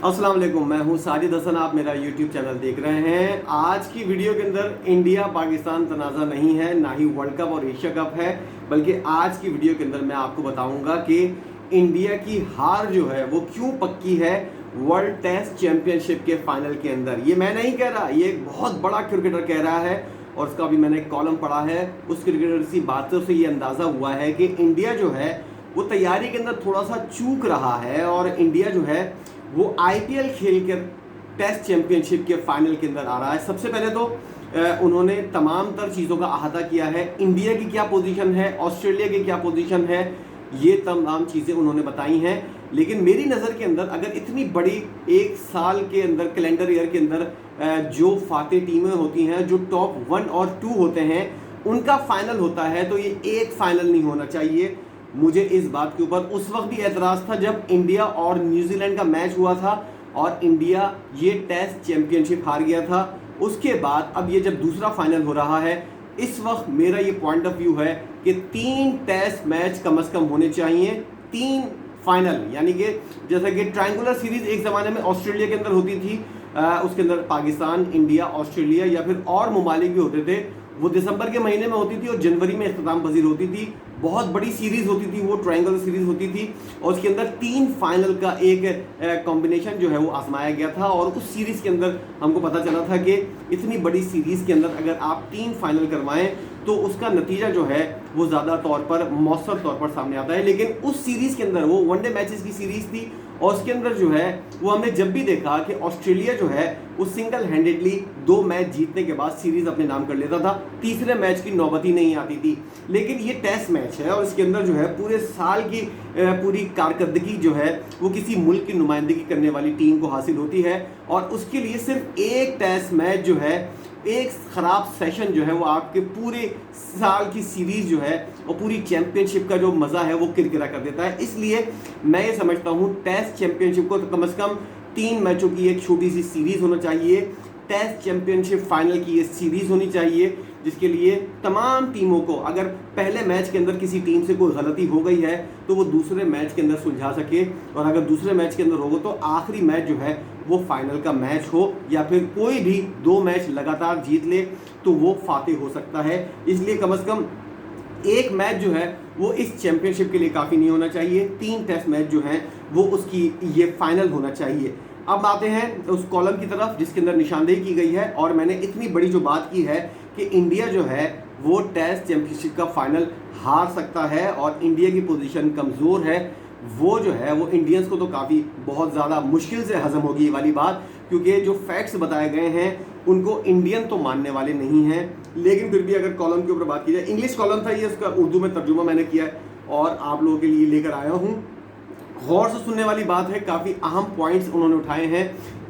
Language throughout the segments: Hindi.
अस्सलाम वालेकुम, मैं हूं साजिद हसन। आप मेरा यूट्यूब चैनल देख रहे हैं। आज की वीडियो के अंदर इंडिया पाकिस्तान तनाज़ा नहीं है, ना ही वर्ल्ड कप और एशिया कप है, बल्कि आज की वीडियो के अंदर मैं आपको बताऊंगा कि इंडिया की हार जो है वो क्यों पक्की है वर्ल्ड टेस्ट चैंपियनशिप के फाइनल के अंदर। ये मैं नहीं कह रहा, ये एक बहुत बड़ा क्रिकेटर कह रहा है और उसका भी मैंने एक कॉलम पढ़ा है। उस क्रिकेटर की बातों से ये अंदाज़ा हुआ है कि इंडिया जो है वो तैयारी के अंदर थोड़ा सा चूक रहा है और इंडिया जो है वो आईपीएल खेल कर टेस्ट चैंपियनशिप के फाइनल के अंदर आ रहा है। सबसे पहले तो उन्होंने तमाम तर चीज़ों का अहाता किया है। इंडिया की क्या पोजीशन है, ऑस्ट्रेलिया की क्या पोजीशन है, ये तमाम चीज़ें उन्होंने बताई हैं। लेकिन मेरी नज़र के अंदर अगर इतनी बड़ी एक साल के अंदर कैलेंडर ईयर के अंदर जो फातेह टीमें होती हैं, जो टॉप 1 और 2 होते हैं, उनका फाइनल होता है, तो ये एक फाइनल नहीं होना चाहिए। मुझे इस बात के ऊपर उस वक्त भी एतराज़ था जब इंडिया और न्यूजीलैंड का मैच हुआ था और इंडिया ये टेस्ट चैंपियनशिप हार गया था। उसके बाद अब ये जब दूसरा फाइनल हो रहा है, इस वक्त मेरा ये पॉइंट ऑफ व्यू है कि 3 टेस्ट मैच कम से कम होने चाहिए, 3 फाइनल। यानी कि जैसा कि ट्रायंगुलर सीरीज एक ज़माने में ऑस्ट्रेलिया के अंदर होती थी, उसके अंदर पाकिस्तान, इंडिया, ऑस्ट्रेलिया या फिर और ममालिक भी होते थे। वो दिसंबर के महीने में होती थी और जनवरी में इख्तिताम पजीर होती थी। बहुत बड़ी सीरीज होती थी, वो ट्रायंगल सीरीज होती थी और उसके अंदर 3 फाइनल का एक कॉम्बिनेशन जो है वो आजमाया गया था। और उस सीरीज के अंदर हमको पता चला था कि इतनी बड़ी सीरीज के अंदर अगर आप 3 फाइनल करवाएं तो उसका नतीजा जो है वो ज़्यादा तौर पर मौसर तौर पर सामने आता है। लेकिन उस सीरीज़ के अंदर वो वनडे मैचेस की सीरीज़ थी और उसके अंदर जो है वो हमने जब भी देखा कि ऑस्ट्रेलिया जो है वो सिंगल हैंडेडली 2 मैच जीतने के बाद सीरीज़ अपने नाम कर लेता था, तीसरे मैच की नौबत ही नहीं आती थी। लेकिन ये टेस्ट मैच है और इसके अंदर जो है पूरे साल की पूरी कारकर्दगी जो है वो किसी मुल्क की नुमाइंदगी करने वाली टीम को हासिल होती है और उसके लिए सिर्फ एक टेस्ट मैच जो है, एक ख़राब सेशन जो है वो आपके पूरे साल की सीरीज़ जो है और पूरी चैंपियनशिप का जो मज़ा है वो किरकिरा कर देता है। इसलिए मैं ये समझता हूँ टेस्ट चैंपियनशिप को तो कम से कम 3 मैचों की एक छोटी सी सीरीज़ होना चाहिए। टेस्ट चैंपियनशिप फाइनल की ये सीरीज़ होनी चाहिए जिसके लिए तमाम टीमों को अगर पहले मैच के अंदर किसी टीम से कोई गलती हो गई है तो वो दूसरे मैच के अंदर सुलझा सके और अगर दूसरे मैच के अंदर होगा तो आखिरी मैच जो है वो फाइनल का मैच हो या फिर कोई भी 2 मैच लगातार जीत ले तो वो फातेह हो सकता है। इसलिए कम से कम एक मैच जो है वो इस चैंपियनशिप के लिए काफ़ी नहीं होना चाहिए, 3 टेस्ट मैच जो हैं वो उसकी ये फाइनल होना चाहिए। अब आते हैं उस कॉलम की तरफ जिसके अंदर निशानदेही की गई है और मैंने इतनी बड़ी जो बात की है कि इंडिया जो है वो टेस्ट चैंपियनशिप का फाइनल हार सकता है और इंडिया की पोजीशन कमज़ोर है। वो जो है वो इंडियंस को तो काफ़ी बहुत ज़्यादा मुश्किल से हज़म होगी ये वाली बात, क्योंकि जो फैक्ट्स बताए गए हैं उनको इंडियन तो मानने वाले नहीं हैं। लेकिन फिर भी अगर कॉलम के ऊपर बात की जाए, इंग्लिश कॉलम था ये, उसका उर्दू में तर्जुमा मैंने किया है और आप लोगों के लिए लेकर आया हूँ। गौर से सुनने वाली बात है, काफ़ी अहम पॉइंट्स उन्होंने उठाए हैं।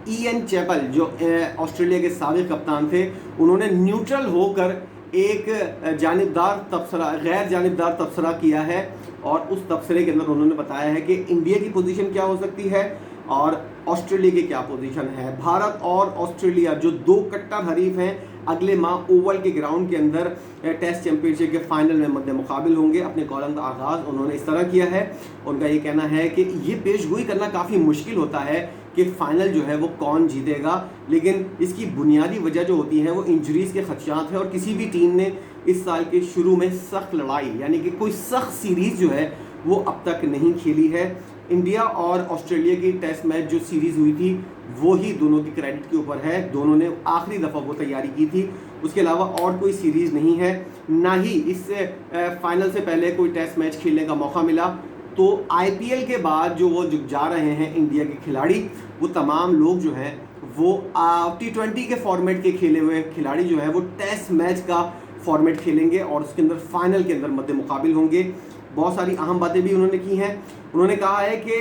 इयन चैपल जो ऑस्ट्रेलिया के साबिक कप्तान थे, उन्होंने न्यूट्रल होकर एक जानिबदार तबसरा, गैर जानिबदार तबसरा किया है और उस तबसरे के अंदर उन्होंने बताया है कि इंडिया की पोजीशन क्या हो सकती है और ऑस्ट्रेलिया की क्या पोजीशन है। भारत और ऑस्ट्रेलिया जो 2 कट्टर हरीफ हैं अगले माह ओवल के ग्राउंड के अंदर टेस्ट चैंपियनशिप के फाइनल में मद्दे मुकाबिल होंगे। अपने कॉलम का आगाज़ उन्होंने इस तरह किया है। उनका ये कहना है कि ये पेशगोई करना काफ़ी मुश्किल होता है कि फ़ाइनल जो है वो कौन जीतेगा, लेकिन इसकी बुनियादी वजह जो होती है वो इंजरीज़ के खदशात है और किसी भी टीम ने इस साल के शुरू में सख्त लड़ाई यानी कि कोई सख्त सीरीज़ जो है वो अब तक नहीं खेली है। इंडिया और ऑस्ट्रेलिया की टेस्ट मैच जो सीरीज़ हुई थी वो ही दोनों की क्रेडिट के ऊपर है, दोनों ने आखिरी दफ़ा वो तैयारी की थी, उसके अलावा और कोई सीरीज़ नहीं है। ना ही इससे फाइनल से पहले कोई टेस्ट मैच खेलने का मौका मिला। तो आईपीएल के बाद जो जा रहे हैं इंडिया के खिलाड़ी, वो तमाम लोग जो हैं वो T20 के फॉर्मेट के खेले हुए खिलाड़ी जो है वो टेस्ट मैच का फॉर्मेट खेलेंगे और उसके अंदर फाइनल के अंदर मद्दे मुकाबिल होंगे। बहुत सारी अहम बातें भी उन्होंने की हैं। उन्होंने कहा है कि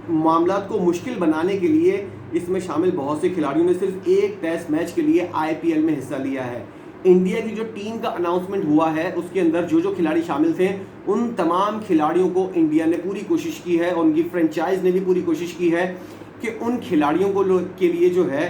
मामलात को मुश्किल बनाने के लिए इसमें शामिल बहुत से खिलाड़ियों ने सिर्फ एक टेस्ट मैच के लिए आईपीएल में हिस्सा लिया है। इंडिया की जो टीम का अनाउंसमेंट हुआ है उसके अंदर जो खिलाड़ी शामिल थे उन तमाम खिलाड़ियों को इंडिया ने पूरी कोशिश की है और उनकी फ्रेंचाइज ने भी पूरी कोशिश की है कि उन खिलाड़ियों को के लिए जो है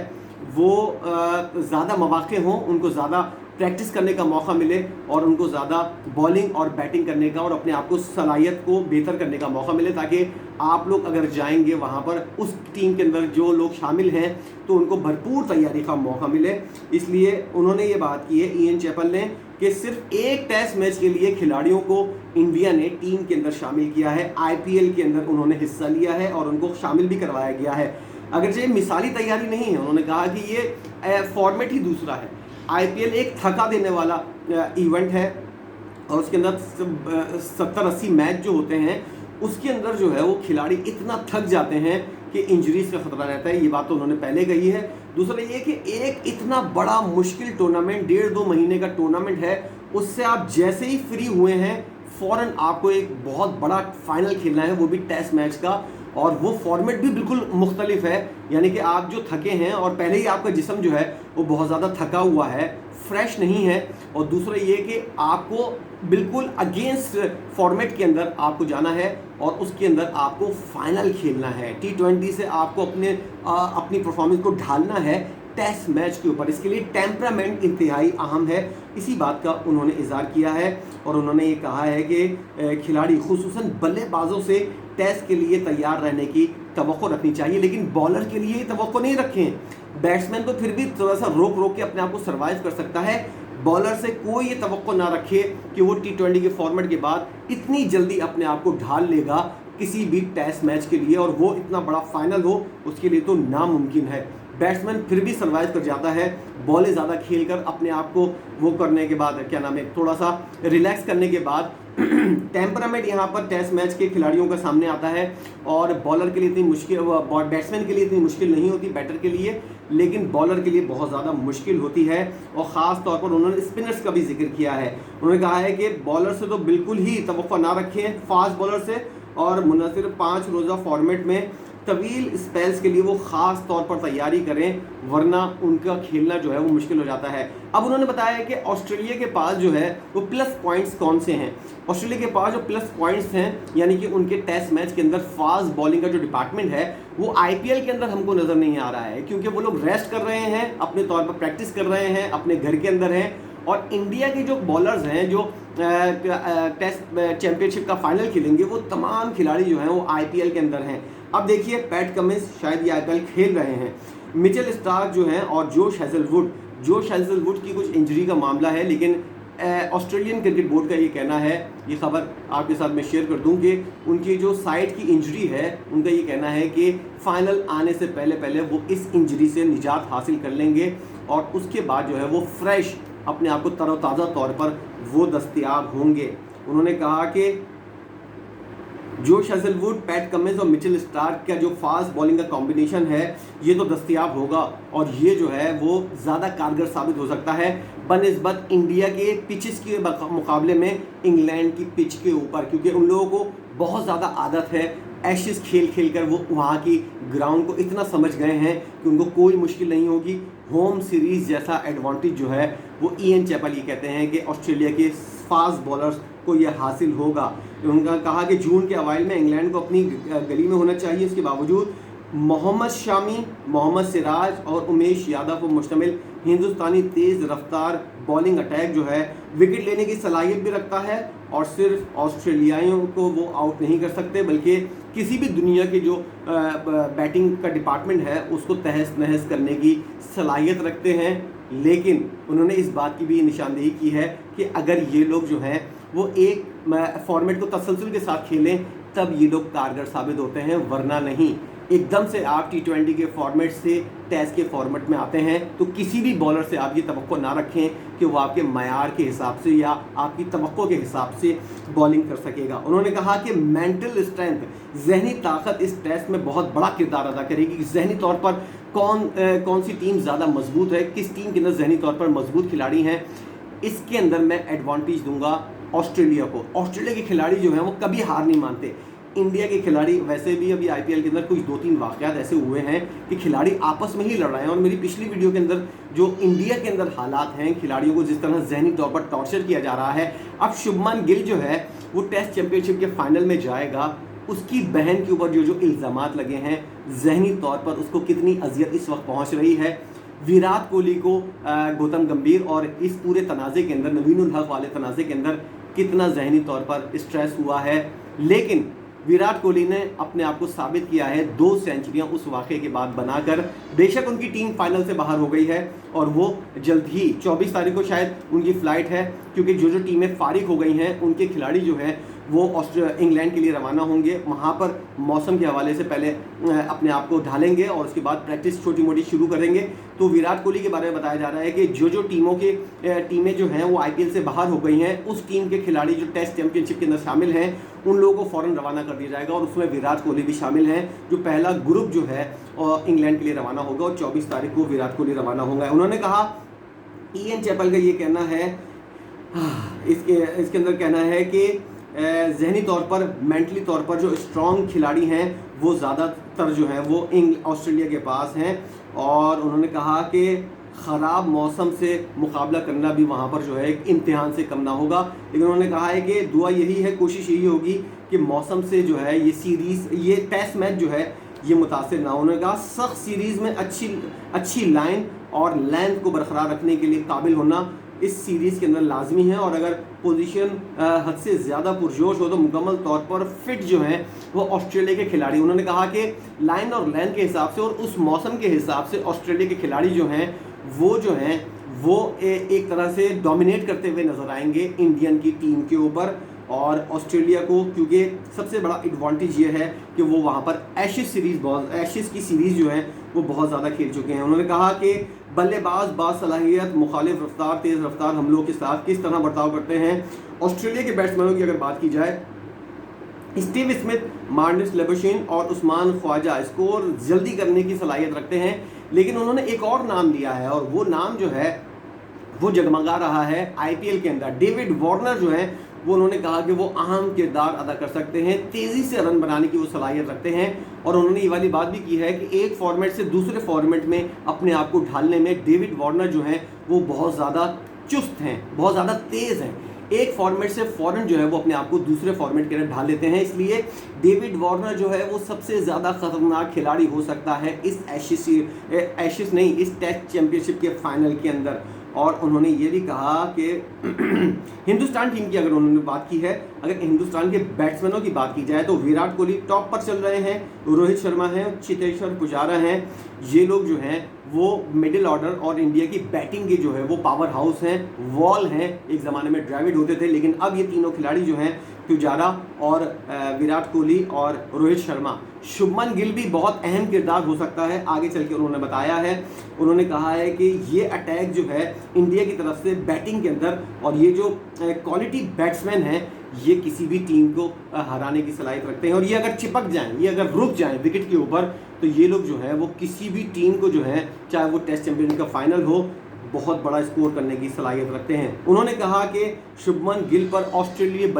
वो ज़्यादा मौक़े हों, उनको ज़्यादा प्रैक्टिस करने का मौका मिले और उनको ज़्यादा बॉलिंग और बैटिंग करने का और अपने आप को सलाहियत को बेहतर करने का मौका मिले, ताकि आप लोग अगर जाएंगे वहाँ पर उस टीम के अंदर जो लोग शामिल हैं तो उनको भरपूर तैयारी का मौका मिले। इसलिए उन्होंने ये बात की है इयान चैपल ने कि सिर्फ एक टेस्ट मैच के लिए खिलाड़ियों को इंडिया ने टीम के अंदर शामिल किया है। IPL के अंदर उन्होंने हिस्सा लिया है और उनको शामिल भी करवाया गया है। अगर ये मिसाली तैयारी नहीं है, उन्होंने कहा कि ये फॉर्मेट ही दूसरा है। IPL एक थका देने वाला इवेंट है और उसके अंदर 70-80 मैच जो होते हैं उसके अंदर जो है वो खिलाड़ी इतना थक जाते हैं कि इंजरीज का खतरा रहता है। ये बात तो उन्होंने पहले कही है। दूसरा ये कि एक इतना बड़ा मुश्किल टूर्नामेंट, 1.5-2 महीने का टूर्नामेंट है, उससे आप जैसे ही फ्री हुए हैं फ़ौरन आपको एक बहुत बड़ा फाइनल खेलना है, वो भी टेस्ट मैच का, और वो फॉर्मेट भी बिल्कुल मुख्तलिफ है। यानी कि आप जो थके हैं और पहले ही आपका जिस्म जो है वो बहुत ज़्यादा थका हुआ है, फ्रेश नहीं है, और दूसरा ये कि आपको बिल्कुल अगेंस्ट फॉर्मेट के अंदर आपको जाना है और उसके अंदर आपको फाइनल खेलना है। T20 से आपको अपनी परफॉर्मेंस को ढालना है टेस्ट मैच के ऊपर। इसके लिए टेम्परामेंट इंतहाई अहम है। इसी बात का उन्होंने इज़हार किया है और उन्होंने ये कहा है कि खिलाड़ी खुसूसन बल्लेबाजों से टेस्ट के लिए तैयार रहने की तवक्को रखनी चाहिए, लेकिन बॉलर के लिए तवक्को नहीं रखें। बैट्समैन तो फिर भी थोड़ा सा रोक के अपने आप को सर्वाइव कर सकता है। बॉलर से कोई ये तवक्को ना रखे कि वो T20 के फॉर्मेट के बाद इतनी जल्दी अपने आप को ढाल लेगा किसी भी टेस्ट मैच के लिए, और वो इतना बड़ा फाइनल हो उसके लिए तो नामुमकिन है। बैट्समैन फिर भी सर्वाइव कर जाता है, बॉलें ज़्यादा खेलकर अपने आप को वो करने के बाद, क्या नाम है, थोड़ा सा रिलैक्स करने के बाद टेम्परामेंट यहाँ पर टेस्ट मैच के खिलाड़ियों का सामने आता है। और बॉलर के लिए इतनी मुश्किल, बैट्समैन के लिए इतनी मुश्किल नहीं होती बैटर के लिए, लेकिन बॉलर के लिए बहुत ज़्यादा मुश्किल होती है। और ख़ास तौर पर उन्होंने स्पिनर्स का भी जिक्र किया है। उन्होंने कहा है कि बॉलर से तो बिल्कुल ही तवक्को ना रखें, फास्ट बॉलर से, और मुनसिर 5 रोज़ा फॉर्मेट में तवील स्पेल्स के लिए वो ख़ास तौर पर तैयारी करें, वरना उनका खेलना जो है वो मुश्किल हो जाता है। अब उन्होंने बताया कि ऑस्ट्रेलिया के पास जो है वो प्लस पॉइंट्स कौन से हैं। ऑस्ट्रेलिया के पास जो प्लस पॉइंट्स हैं, यानी कि उनके टेस्ट मैच के अंदर फास्ट बॉलिंग का जो डिपार्टमेंट है वो IPL के अंदर हमको नज़र नहीं आ रहा है, क्योंकि वो लोग रेस्ट कर रहे हैं, अपने तौर पर प्रैक्टिस कर रहे हैं, अपने घर के अंदर हैं। और इंडिया के जो बॉलर्स हैं जो टेस्ट चैंपियनशिप का फाइनल खेलेंगे, वो तमाम खिलाड़ी जो हैं वो IPL के अंदर हैं। अब देखिए, पैट कमिंस शायद ये IPL खेल रहे हैं, मिचेल स्टार्क जो हैं और जोश हेजलवुड की कुछ इंजरी का मामला है, लेकिन ऑस्ट्रेलियन क्रिकेट बोर्ड का ये कहना है, ये खबर आपके साथ मैं शेयर कर दूं कि उनकी जो साइड की इंजरी है, उनका ये कहना है कि फाइनल आने से पहले वो इस इंजरी से निजात हासिल कर लेंगे और उसके बाद जो है वो फ्रेश, अपने आप को तरोताज़ा तौर पर वो दस्तयाब होंगे। उन्होंने कहा कि जोश हेजलवुड, पैट कमिंस और मिचेल स्टार्क का जो फास्ट बॉलिंग का कॉम्बिनेशन है ये तो दस्तयाब होगा, और ये जो है वो ज़्यादा कारगर साबित हो सकता है बनिस्बत इंडिया के पिचेस के मुकाबले में इंग्लैंड की पिच के ऊपर, क्योंकि उन लोगों को बहुत ज़्यादा आदत है एशेज़ खेल कर वो वहाँ की ग्राउंड को इतना समझ गए हैं कि उनको कोई मुश्किल नहीं होगी। होम सीरीज़ जैसा एडवांटेज जो है वो इयान चैपल ये कहते हैं कि ऑस्ट्रेलिया के फास्ट बॉलर्स को ये हासिल होगा। उन्होंने कहा कि जून के अवाइल में इंग्लैंड को अपनी गली में होना चाहिए। इसके बावजूद मोहम्मद शामी, मोहम्मद सिराज और उमेश यादव पर मुश्तमिल हिंदुस्तानी तेज़ रफ्तार बॉलिंग अटैक जो है विकेट लेने की सलाहियत भी रखता है, और सिर्फ ऑस्ट्रेलियाइयों को वो आउट नहीं कर सकते बल्कि किसी भी दुनिया के जो बैटिंग का डिपार्टमेंट है उसको तहस नहस करने की सलाहियत रखते हैं। लेकिन उन्होंने इस बात की भी निशानदेही की है कि अगर ये लोग जो हैं वो एक फॉर्मेट को तसलसल के साथ खेलें तब ये लोग कारगर साबित होते हैं, वरना नहीं। एकदम से आप T20 के फॉर्मेट से टेस्ट के फॉर्मेट में आते हैं तो किसी भी बॉलर से आप ये तवक्को ना रखें कि वो आपके मयार के हिसाब से या आपकी तवक्को के हिसाब से बॉलिंग कर सकेगा। उन्होंने कहा कि मेंटल स्ट्रेंथ, जहनी ताकत इस टेस्ट में बहुत बड़ा किरदार अदा करेगी। जहनी तौर पर कौन सी टीम ज़्यादा मजबूत है, किस टीम के अंदर जहनी तौर पर मजबूत खिलाड़ी हैं, इसके अंदर मैं एडवांटेज दूंगा ऑस्ट्रेलिया को। ऑस्ट्रेलिया के खिलाड़ी जो हैं वो कभी हार नहीं मानते। इंडिया के खिलाड़ी वैसे भी अभी IPL के अंदर कुछ 2-3 वाक़यात ऐसे हुए हैं कि खिलाड़ी आपस में ही लड़ रहे हैं, और मेरी पिछली वीडियो के अंदर जो इंडिया के अंदर हालात हैं, खिलाड़ियों को जिस तरह जहनी तौर पर टॉर्चर किया जा रहा है। अब शुभमन गिल जो है वो टेस्ट चैंपियनशिप के फाइनल में जाएगा, उसकी बहन के ऊपर जो इल्ज़ामात लगे हैं, जहनी तौर पर उसको कितनी अजियत इस वक्त पहुँच रही है, विराट कोहली को गौतम गंभीर और इस पूरे तनाज़े के अंदर, नवीन उल हक वाले तनाज़े के अंदर कितना ज़हनी तौर पर स्ट्रेस हुआ है। लेकिन विराट कोहली ने अपने आप को साबित किया है 2 सेंचुरियां उस वाक़े के बाद बनाकर। बेशक उनकी टीम फाइनल से बाहर हो गई है और वो जल्द ही 24 तारीख को शायद उनकी फ़्लाइट है, क्योंकि जो टीमें फारिग हो गई हैं उनके खिलाड़ी जो हैं वो इंग्लैंड के लिए रवाना होंगे। वहाँ पर मौसम के हवाले से पहले अपने आप को ढालेंगे और उसके बाद प्रैक्टिस छोटी मोटी शुरू करेंगे। तो विराट कोहली के बारे में बताया जा रहा है कि जो टीमें जो हैं वो IPL से बाहर हो गई हैं, उस टीम के खिलाड़ी जो टेस्ट चैंपियनशिप के अंदर शामिल हैं उन लोगों को फ़ौरन रवाना कर दिया जाएगा और उसमें विराट कोहली भी शामिल हैं। जो पहला ग्रुप जो है इंग्लैंड के लिए रवाना होगा और 24 तारीख को विराट कोहली रवाना होगा। उन्होंने कहा, इयन चैपल का ये कहना है, इसके अंदर कहना है कि ज़हनी तौर पर, मेंटली तौर पर जो स्ट्रॉन्ग खिलाड़ी हैं वो ज़्यादातर जो हैं वो ऑस्ट्रेलिया के पास हैं। और उन्होंने कहा कि ख़राब मौसम से मुकाबला करना भी वहाँ पर जो है एक इम्तिहान से कम ना होगा। लेकिन उन्होंने कहा है कि दुआ यही है, कोशिश यही होगी कि मौसम से जो है ये टेस्ट मैच जो है ये मुतासिर ना हो। उन्होंने कहा सख्त सीरीज़ में अच्छी लाइन और लेंथ को बरकरार रखने के लिए काबिल होना इस सीरीज़ के अंदर लाजमी है, और अगर पोजीशन हद से ज़्यादा पुरजोश हो तो मुकम्मल तौर पर फिट जो हैं वो ऑस्ट्रेलिया के खिलाड़ी। उन्होंने कहा कि लाइन और लेंथ के हिसाब से और उस मौसम के हिसाब से ऑस्ट्रेलिया के खिलाड़ी जो हैं वो एक तरह से डोमिनेट करते हुए नज़र आएंगे इंडियन की टीम के ऊपर। और ऑस्ट्रेलिया को क्योंकि सबसे बड़ा एडवांटेज ये है कि वो वहाँ पर एशेज़ की सीरीज़ जो है वो बहुत ज़्यादा खेल चुके हैं। उन्होंने कहा कि बल्लेबाज बासलाहियत मुखालिफ रफ्तार, तेज़ रफ्तार हमलों के साथ किस तरह बर्ताव करते हैं। ऑस्ट्रेलिया के बैट्समैनों की अगर बात की जाए, स्टीव स्मिथ, मार्नस लेबोशिन और उस्मान ख्वाजा स्कोर जल्दी करने की सलाहियत रखते हैं। लेकिन उन्होंने एक और नाम लिया है और वो नाम जो है वो जगमगा रहा है IPL के अंदर। डेविड वार्नर जो है वो उन्होंने कहा कि वो अहम किरदार अदा कर सकते हैं, तेज़ी से रन बनाने की वो सलाहियत रखते हैं। और उन्होंने ये वाली बात भी की है कि एक फॉर्मेट से दूसरे फॉर्मेट में अपने आप को ढालने में डेविड वार्नर जो हैं वो बहुत ज़्यादा चुस्त हैं, बहुत ज़्यादा तेज़ हैं। एक फॉर्मेट से फ़ौरन जो है वो अपने आप को दूसरे फॉर्मेट के अंदर ढाल लेते हैं। इसलिए डेविड वार्नर जो है वो सबसे ज़्यादा ख़तरनाक खिलाड़ी हो सकता है इस इस टेस्ट चैंपियनशिप के फाइनल के अंदर। और उन्होंने ये भी कहा कि हिंदुस्तान टीम की अगर उन्होंने बात की है, अगर हिंदुस्तान के बैट्समैनों की बात की जाए तो विराट कोहली टॉप पर चल रहे हैं, रोहित शर्मा हैं, चेतेश्वर पुजारा हैं। ये लोग जो हैं वो मिडिल ऑर्डर और इंडिया की बैटिंग के जो है वो पावर हाउस हैं, वॉल हैं। एक ज़माने में द्रविड़ होते थे, लेकिन अब ये तीनों खिलाड़ी जो हैं, पुजारा और विराट कोहली और रोहित शर्मा, शुभमन गिल भी बहुत अहम किरदार हो सकता है आगे चल के, उन्होंने बताया है। उन्होंने कहा है कि ये अटैक जो है इंडिया की तरफ से बैटिंग के अंदर, और ये जो क्वालिटी बैट्समैन हैं ये किसी भी टीम को हराने की सलाहियत रखते हैं। और ये अगर चिपक जाएं, ये अगर रुक जाएं विकेट के ऊपर, तो ये लोग जो है वो किसी भी टीम को जो है, चाहे वो टेस्ट चैंपियनशिप का फाइनल हो, बहुत बड़ा स्कोर करने की सलाहियत रखते हैं। उन्होंने कहा कि शुभमन गिल पर ऑस्ट्रेलियाई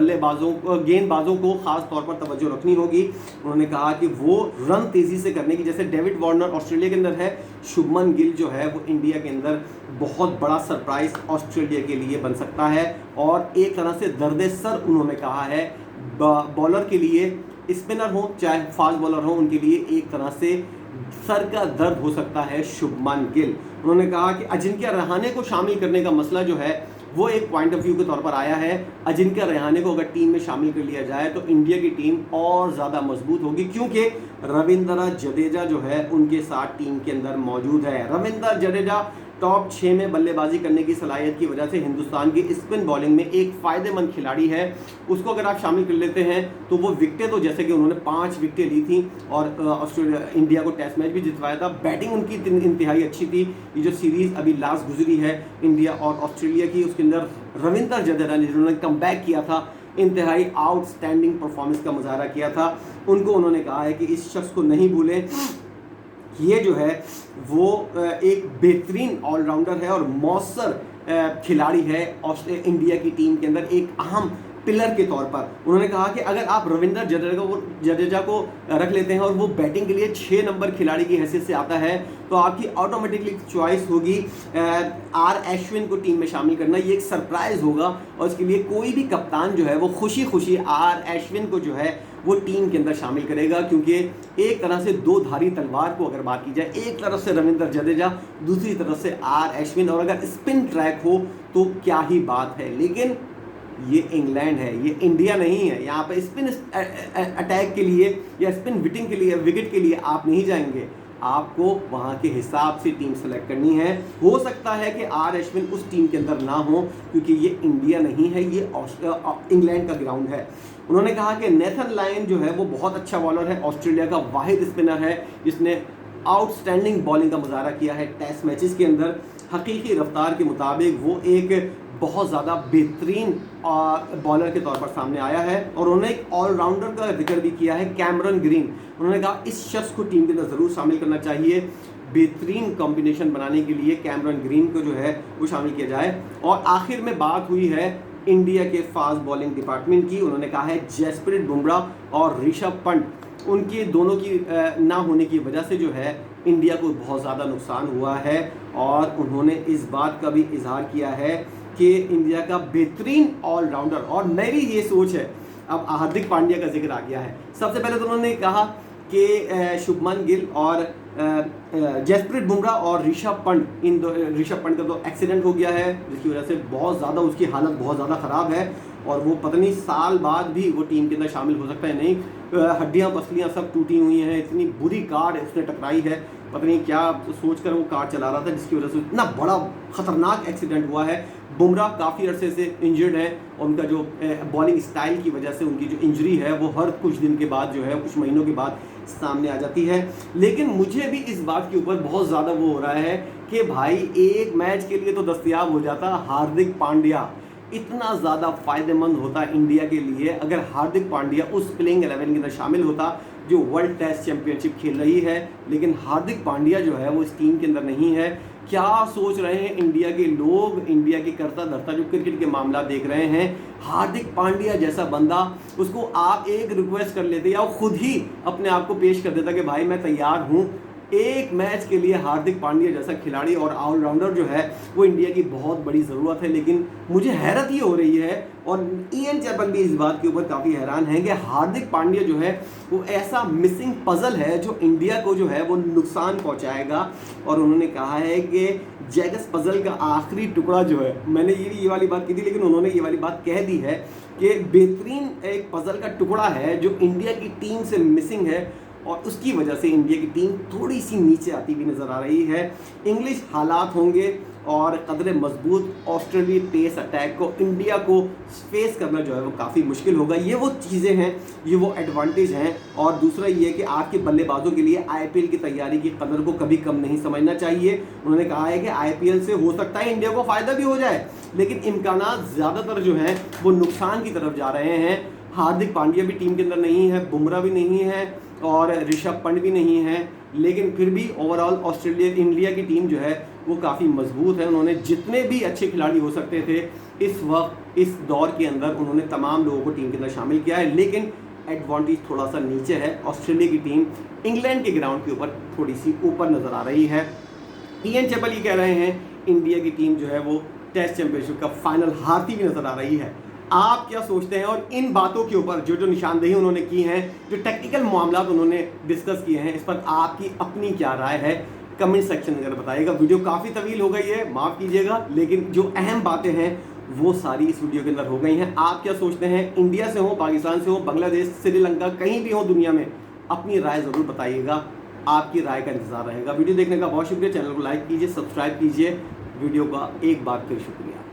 गेंदबाजों को खास तौर पर तवज्जो रखनी होगी। उन्होंने कहा कि वो रन तेज़ी से करने की, जैसे डेविड वार्नर ऑस्ट्रेलिया के अंदर है, शुभमन गिल जो है वो इंडिया के अंदर बहुत बड़ा सरप्राइज ऑस्ट्रेलिया के लिए बन सकता है। और एक तरह से दर्द सर उन्होंने कहा है बॉलर के लिए, स्पिनर हो चाहे फास्ट बॉलर हो, उनके लिए एक तरह से सर का दर्द हो सकता है शुभमन गिल। उन्होंने कहा कि अजिंक्य रहाणे को शामिल करने का मसला जो है वो एक पॉइंट ऑफ व्यू के तौर पर आया है। अजिंक्य रहाणे को अगर टीम में शामिल कर लिया जाए तो इंडिया की टीम और ज़्यादा मजबूत होगी, क्योंकि रविंद्र जडेजा जो है उनके साथ टीम के अंदर मौजूद है। रविंद्र जडेजा टॉप 6 में बल्लेबाजी करने की सलाहियत की वजह से हिंदुस्तान की स्पिन बॉलिंग में एक फ़ायदेमंद खिलाड़ी है। उसको अगर आप शामिल कर लेते हैं तो वो विकेटें, तो जैसे कि उन्होंने 5 विकेटें ली थी और इंडिया को टेस्ट मैच भी जितवाया था। बैटिंग उनकी इंतहाई अच्छी थी। ये जो सीरीज़ अभी लास्ट गुजरी है इंडिया और ऑस्ट्रेलिया की, उसके अंदर रविंद्र जडेजा जिन्होंने कम बैक किया था, इंतहाई आउटस्टैंडिंग परफॉर्मेंस का मुजाहरा किया था। उनको उन्होंने कहा है कि इस शख्स को नहीं भूलें, ये जो है वो एक बेहतरीन ऑलराउंडर है और मौसर खिलाड़ी है। इंडिया की टीम के अंदर एक अहम पिलर के तौर पर। उन्होंने कहा कि अगर आप रविंद्र जडेजा को रख लेते हैं और वो बैटिंग के लिए 6 नंबर खिलाड़ी की हैसियत से आता है, तो आपकी ऑटोमेटिकली चॉइस होगी आर अश्विन को टीम में शामिल करना। ये एक सरप्राइज होगा और इसके लिए कोई भी कप्तान जो है वो खुशी खुशी आर अश्विन को जो है वो टीम के अंदर शामिल करेगा, क्योंकि एक तरह से दो धारी तलवार को अगर बात की जाए, एक तरफ से रविंद्र जडेजा, दूसरी तरफ से आर अश्विन, और अगर स्पिन ट्रैक हो तो क्या ही बात है। लेकिन ये इंग्लैंड है, ये इंडिया नहीं है। यहाँ पे स्पिन अटैक के लिए या स्पिन विटिंग के लिए, विकेट के लिए आप नहीं जाएंगे, आपको वहाँ के हिसाब से टीम सेलेक्ट करनी है। हो सकता है कि आर अश्विन उस टीम के अंदर ना हो, क्योंकि ये इंडिया नहीं है, ये इंग्लैंड का ग्राउंड है। उन्होंने कहा कि नेथन लायन जो है वो बहुत अच्छा बॉलर है, ऑस्ट्रेलिया का वाहिद स्पिनर है जिसने आउटस्टैंडिंग बॉलिंग का मुजाहरा किया है टेस्ट मैचेस के अंदर। हकीकी रफ्तार के मुताबिक वो एक बहुत ज़्यादा बेहतरीन बॉलर के तौर पर सामने आया है। और उन्होंने एक ऑलराउंडर का जिक्र भी किया है, कैमरन ग्रीन। उन्होंने कहा इस शख्स को टीम के अंदर ज़रूर शामिल करना चाहिए, बेहतरीन कॉम्बिनेशन बनाने के लिए कैमरन ग्रीन को जो है वो शामिल किया जाए। और आखिर में बात हुई है इंडिया के फास्ट बॉलिंग डिपार्टमेंट की। उन्होंने कहा है जसप्रीत बुमराह और ऋषभ पंत, उनके दोनों की ना होने की वजह से जो है इंडिया को बहुत ज़्यादा नुकसान हुआ है। और उन्होंने इस बात का भी इजहार किया है कि इंडिया का बेहतरीन ऑलराउंडर, और मेरी ये सोच है, अब हार्दिक पांड्या का जिक्र आ गया है। सबसे पहले तो उन्होंने कहा कि शुभमन गिल और जसप्रीत बुमराह और ऋषभ पंत, ऋषभ पंत का तो एक्सीडेंट हो गया है, जिसकी वजह से बहुत ज़्यादा उसकी हालत बहुत ज़्यादा ख़राब है और वो पता नहीं साल बाद भी वो टीम के अंदर शामिल हो सकता है नहीं। हड्डियां पसलियां सब टूटी हुई हैं, इतनी बुरी कार उसने टकराई है, पता नहीं क्या सोच कर वो कार चला रहा था, जिसकी वजह से इतना बड़ा ख़तरनाक एक्सीडेंट हुआ है। बुमराह काफ़ी अरसे से इंजर्ड है और उनका जो बॉलिंग स्टाइल की वजह से उनकी जो इंजरी है वो हर कुछ दिन के बाद जो है, कुछ महीनों के बाद सामने आ जाती है। लेकिन मुझे भी इस बात के ऊपर बहुत ज़्यादा वो हो रहा है कि भाई एक मैच के लिए तो दस्तयाब हो जाता हार्दिक पांड्या, इतना ज़्यादा फ़ायदेमंद होता इंडिया के लिए अगर हार्दिक पांड्या उस प्लेइंग 11 के अंदर शामिल होता जो वर्ल्ड टेस्ट चैंपियनशिप खेल रही है। लेकिन हार्दिक पांड्या जो है वो इस टीम के अंदर नहीं है। क्या सोच रहे हैं इंडिया के लोग, इंडिया की करता धरता जो क्रिकेट के मामला देख रहे हैं, हार्दिक पांड्या जैसा बंदा, उसको आप एक रिक्वेस्ट कर लेते या खुद ही अपने आप को पेश कर देता कि भाई मैं तैयार हूँ। एक मैच के लिए हार्दिक पांड्या जैसा खिलाड़ी और ऑलराउंडर जो है वो इंडिया की बहुत बड़ी ज़रूरत है। लेकिन मुझे हैरत ये हो रही है और ईएन चैपल भी इस बात के ऊपर काफ़ी हैरान है कि हार्दिक पांड्या जो है वो ऐसा मिसिंग पजल है जो इंडिया को जो है वो नुकसान पहुंचाएगा। और उन्होंने कहा है कि जैगस पजल का आखिरी टुकड़ा जो है, मैंने ये वाली बात की थी लेकिन उन्होंने ये वाली बात कह दी है कि बेहतरीन एक पजल का टुकड़ा है जो इंडिया की टीम से मिसिंग है और उसकी वजह से इंडिया की टीम थोड़ी सी नीचे आती हुई नज़र आ रही है। इंग्लिश हालात होंगे और कदरे मजबूत ऑस्ट्रेलियन पेस अटैक को इंडिया को फेस करना जो है वो काफ़ी मुश्किल होगा। ये वो चीज़ें हैं, ये वो एडवांटेज हैं। और दूसरा ये है कि आपके बल्लेबाजों के लिए आईपीएल की तैयारी की कदर को कभी कम नहीं समझना चाहिए। उन्होंने कहा है कि आईपीएल से हो सकता है इंडिया को फ़ायदा भी हो जाए, लेकिन इम्कानात ज़्यादातर जो हैं वो नुकसान की तरफ जा रहे हैं। हार्दिक पांड्या भी टीम के अंदर नहीं है, बुमराह भी नहीं है और ऋषभ पंत भी नहीं है, लेकिन फिर भी ओवरऑल इंडिया की टीम जो है वो काफ़ी मजबूत है। उन्होंने जितने भी अच्छे खिलाड़ी हो सकते थे इस वक्त इस दौर के अंदर उन्होंने तमाम लोगों को टीम के अंदर शामिल किया है। लेकिन एडवांटेज थोड़ा सा नीचे है, ऑस्ट्रेलिया की टीम इंग्लैंड के ग्राउंड के ऊपर थोड़ी सी ऊपर नज़र आ रही है। ईएन चैपल ये कह रहे हैं इंडिया की टीम जो है वो टेस्ट चैंपियनशिप का फाइनल हारती हुई नज़र आ रही है। आप क्या सोचते हैं? और इन बातों के ऊपर जो निशानदेही उन्होंने की हैं, जो टेक्निकल मामला उन्होंने डिस्कस किए हैं, इस पर आपकी अपनी क्या राय है कमेंट सेक्शन में अगर बताइएगा। वीडियो काफ़ी तवील हो गई है, माफ़ कीजिएगा, लेकिन जो अहम बातें हैं वो सारी इस वीडियो के अंदर हो गई हैं। आप क्या सोचते हैं? इंडिया से हो, पाकिस्तान से हो, बांग्लादेश, श्रीलंका, कहीं भी हो दुनिया में, अपनी राय ज़रूर बताइएगा। आपकी राय का इंतजार रहेगा। वीडियो देखने का बहुत शुक्रिया। चैनल को लाइक कीजिए, सब्सक्राइब कीजिए। वीडियो का एक बार फिर शुक्रिया।